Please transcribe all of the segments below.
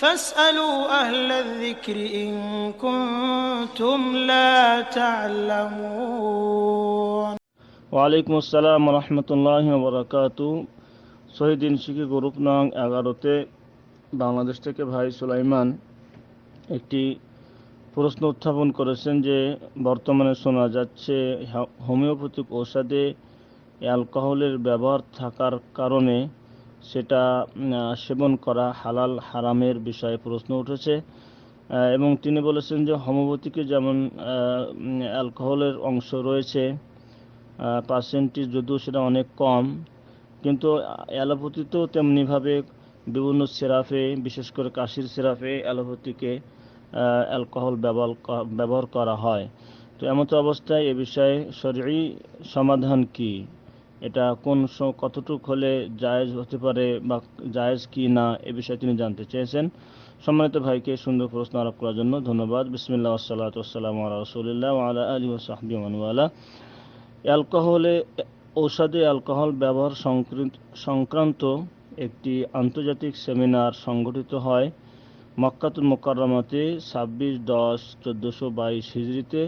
فاسألوا أهل الذكر إن كنتم لا تعلمون. ওয়ালাইকুম আসসালাম রহমতুল্লাহি ওবরাকাতু। শহীদিন শিখি গ্রুপ নং 11-তে বাংলাদেশ থেকে ভাই সুলাইমান একটি প্রশ্ন উত্থাপন করেছেন যে বর্তমানে শোনা যাচ্ছে হোমিওপ্যাথিক ঔষধে অ্যালকোহলের ব্যবহার থাকার কারণে সেটা সেবন করা হালাল হারামের বিষয়ে প্রশ্ন উঠেছে, এবং তিনি বলেছেন যে হোমিওপ্যাথিকে যেমন অ্যালকোহলের অংশ রয়েছে, পার্সেন্টেজ যদিও সেটা অনেক কম, কিন্তু অ্যালোপ্যাথিতেও তেমনিভাবে বিভিন্ন সিরাপে, বিশেষ করে কাশির সিরাপে অ্যালোপ্যাথিকে অ্যালকোহল ব্যবহার করা হয়। তো এমত অবস্থায় এ বিষয়ে শরঈ সমাধান কি, এটা কতটুক হলে জায়েজ হতে পারে বা জায়েজ কি না, এ বিষয়ে তিনি জানতে চেয়েছেন। সম্মানিত ভাইকে সুন্দর প্রশ্ন আরোপ করার জন্য ধন্যবাদ। বিসমিল্লাহ ওয়াসসালাতু ওয়াসসালামু আলা রাসূলিল্লাহ ওয়া আলা আলিহি ওয়া সাহবিহি ওয়া মান ওয়ালা। ঔষধে অ্যালকোহল ব্যবহার সংক্রান্ত একটি আন্তর্জাতিক সেমিনার সংগঠিত হয় মক্কাতুল মুকাররমাতে 26/10/1422 হিজরিতে,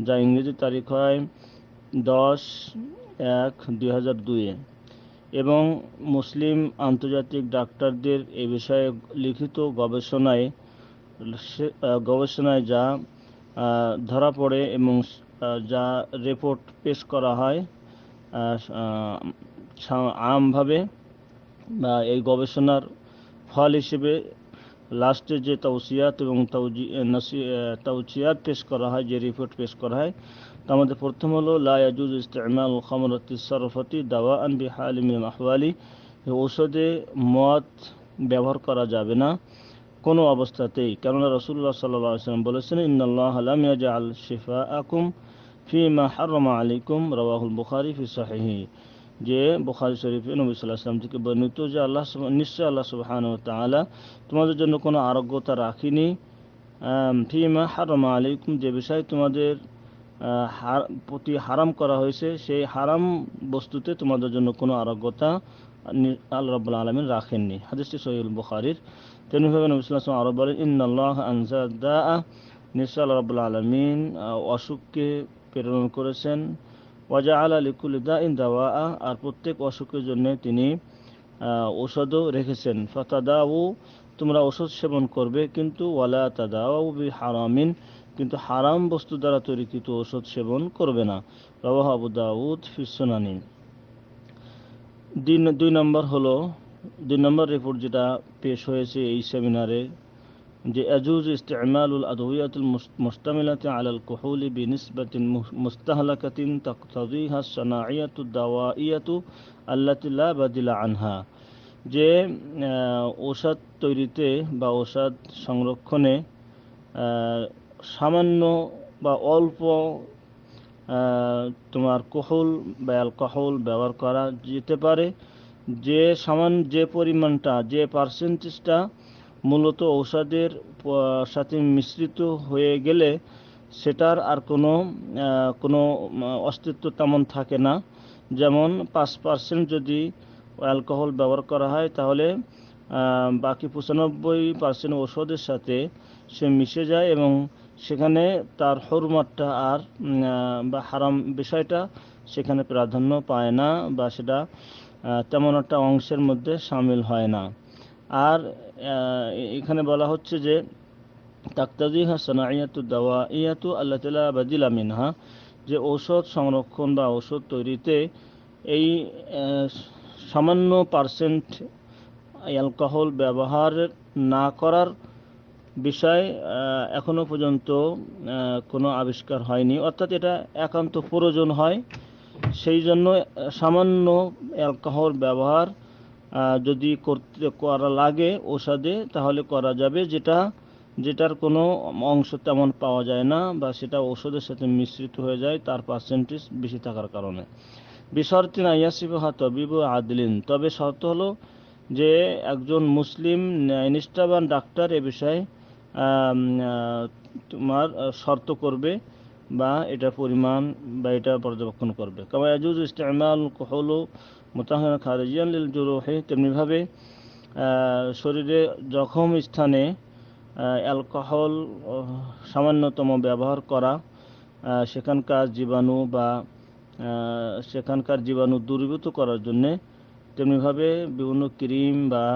যা ইংরেজি তারিখ হয় 10/1/2002 এবং মুসলিম আন্তর্জাতিক ডাক্তারদের এ বিষয়ে লিখিত গবেষণায় যা ধরা পড়ে এবং যা রিপোর্ট পেশ করা হয় আমভাবে, এই গবেষণার ফল হিসেবে লাস্টে যে তাওসিয়াত এবং তাওসিয়াত পেশ করা হয়, যে রিপোর্ট পেশ করা হয়, তার মধ্যে প্রথম হলো লা ইয়াজুজু ইস্তেমালুল খামরাতি সারফাতি দাওয়াআন বিহালি মিনাল আহওয়ালি, ঔষধে মদ ব্যবহার করা যাবে না কোনো অবস্থাতেই, কেননা রাসূলুল্লাহ সাল্লাল্লাহু আলাইহি ওয়াসাল্লাম বলেছেন ইন্নাল্লাহ লাম ইয়াজআল শিফাআকুম ফিমা হারামা আলাইকুম, রাওয়াহুল বুখারী ফি সাহিহি, যে বুখারী শরীফে নবী সাল্লাল্লাহু আলাইহি ওয়াসাল্লাম থেকে বর্ণিত যে নিশ্চয় আল্লাহ সুবহানাহু ওয়া তাআলা তোমাদের জন্য কোনো আরোগ্যতা রাখিনি ফিমা হারামা আলাইকুম, যে বিষয় তোমাদের প্রতি হারাম করা হয়েছে, সেই হারাম বস্তুতে তোমাদের জন্য কোনো আরোগ্যতা আল্লাহ রাব্বুল আলামিন রাখেননি। হাদিসটি সহিহ বুখারীর। তেমনিভাবে নবী সাল্লাল্লাহু আলাইহি ওয়াসাল্লাম আরো বলেন ইন্নাল্লাহা আনজালা দাআ, নিশ্চয় আল্লাহ রাব্বুল আলামিন অসুখকে প্রেরণ করেছেন, ওয়াজাআলা লিকুল্লি দাইন দাওয়া, আর প্রত্যেক অসুখের জন্য তিনি ঔষধও রেখেছেন। ফাতাদাউ, তোমরা ঔষধ সেবন করবে, কিন্তু ওয়ালা তাদাউ বিহারামিন, কিন্তু হারাম বস্তু দ্বারা তৈরিকৃত ঔষধ সেবন করবে না। রাওয়াহু আবু দাউদ ফি সুনানি। দুই নম্বর রিপোর্ট যেটা পেশ হয়েছে এই সেমিনারে, যে ইয়াজুজ ইস্তেমালুল আদওয়াতুল মুশতামিলাতি আলাল কুহুলি বিনিসবাতিন মুস্তাহলাকাতিন তাকতাদিহা সানাইয়াতু দাওয়াইয়াতু আল্লাতী লা বাদিলা আনহা, যে ঔষধ তৈরিতে বা ঔষধ সংরক্ষণে সামান্য বা অল্প তোমার কুহুল বা অ্যালকোহল ব্যবহার করা যেতে পারে, যে পরিমাণটা, যে পার্সেন্টেজটা মূলত ঔষধের সাথে মিশ্রিত হয়ে গেলে সেটার আর কোনো অস্তিত্ব তেমন থাকে না। যেমন 5% যদি অ্যালকোহল ব্যবহার করা হয়, তাহলে বাকি 95% ঔষধের সাথে সে মিশে যায় এবং সেখানে তার হুরমাতটা আর বা হারাম বিষয়টা সেখানে প্রাধান্য পায় না, বা সেটা তেমন একটা অংশের মধ্যে শামিল হয় না। আর এখানে বলা হচ্ছে যে তাকতাদিহা সানাইয়াতু দাওয়াইয়াতু আল্লাতী লা বাদিলা মিনহা, যে ঔষধ সংরক্ষণ বা ঔষধ তৈরিতে এই সামান্য পার্সেন্ট অ্যালকোহল ব্যবহার না করার বিষয় এখনো পর্যন্ত কোনো আবিষ্কার হয়নি, অর্থাৎ এটা একান্ত প্রয়োজন হয়, সেই জন্য সামান্য অ্যালকোহল ব্যবহার যদি করা লাগে ঔষধে, তাহলে করা যাবে, যেটার কোনো অংশ তেমন পাওয়া যায় না, বা সেটা ঔষধের সাথে মিশ্রিত হয়ে যায় তার পার্সেন্টেজ বেশি থাকার কারণে। বিশর্তিন আইয়াসিবহা তবিবু আদলিন, তবে শর্ত হলো যে একজন মুসলিম নিষ্ঠাবান ডাক্তার এ বিষয়ে তোমার শর্ত করবে বা এটা পরিমাণ বা এটা পর্যবেক্ষণ করবে। কামা ইয়াজুজু ইস্তেমাল কুহুলু মুতাহহিরান খারিজিয়ান লিল জুরুহি, তেমনিভাবে শরীরে জখম স্থানে অ্যালকোহল সামান্যতম ব্যবহার করা সেখানকার জীবাণু দূরীভূত করার জন্যে, তেমনিভাবে বিভিন্ন ক্রিম বা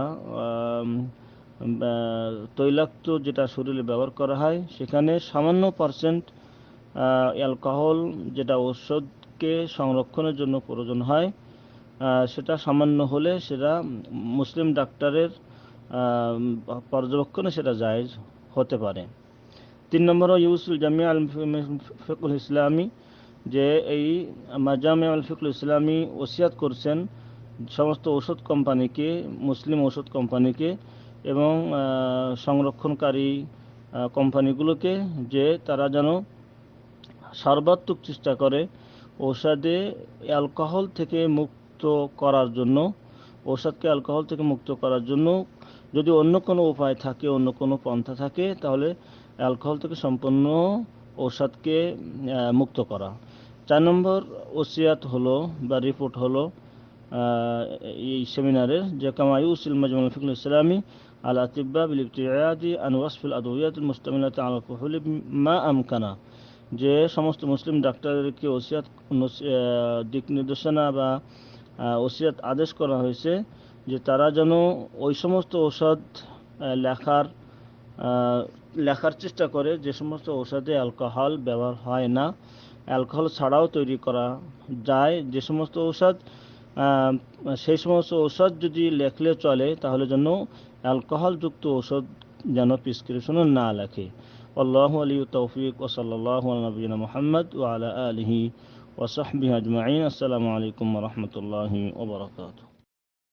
তৈলাক্ত যেটা শরীরে ব্যবহার করা হয় সেখানে সামান্য পার্সেন্ট অ্যালকোহল যেটা ঔষধকে সংরক্ষণের জন্য প্রয়োজন হয় সেটা সামান্য হলে সেটা মুসলিম ডাক্তারের পর্যবেক্ষণে সেটা জায়েজ হতে পারে। 3 নম্বর ইউসুল জামিয়া আল ফিকহুল ইসলামী, যে এই মাজামিয়া আল ফিকহুল ইসলামী ওসিয়াত করছেন সমস্ত ঔষধ কোম্পানিকে, মুসলিম ঔষধ কোম্পানিকে এবং সংরক্ষণকারী কোম্পানিগুলোকে যে তারা যেন সর্বাত্মক চেষ্টা করে ঔষধে অ্যালকোহল থেকে মুক্ত করার জন্য, ঔষধকে অ্যালকোহল থেকে মুক্ত করার জন্য যদি অন্য কোনো উপায় থাকে, অন্য কোনো পন্থা থাকে, তাহলে অ্যালকোহল থেকে সম্পূর্ণ ঔষধকে মুক্ত করা। 4 নম্বর ওসিয়াত হলো বা রিপোর্ট হলো এই সেমিনারের, যে কামা ইউসিল মাজমুল ফিকহুল ইসলামী আল আতিব্বা বিল ইবতিআদি আন ওয়াসফিল আদওয়াতিল মুস্তামিলাতি আলা কুহুলি মা আমকানা, যে সমস্ত মুসলিম ডাক্তারদেরকে ওসিয়াত দিক নির্দেশনা বা ওসিয়াত আদেশ করা হয়েছে যে তারা যেন ওই সমস্ত ঔষধ লেখার চেষ্টা করে যে সমস্ত ঔষধে অ্যালকোহল ব্যবহার হয় না, অ্যালকোহল ছাড়াও তৈরি করা যায় যে সমস্ত ঔষধ, সেই সমস্ত ঔষধ যদি লেখলে চলে তাহলে যেন অ্যালকোহলযুক্ত ঔষধ যেন প্রেসক্রিপশনে না লেখে। আল্লাহু আলিয়্যুত তাওফীক ওয়া সাল্লাল্লাহু আলা নবিয়িনা মুহাম্মদ ওয়া আলা আলিহি ওয়া সাহবিহি আজমাইন। আসসালামু আলাইকুম ওয়া রাহমাতুল্লাহি ওয়া বারাকাতুহু।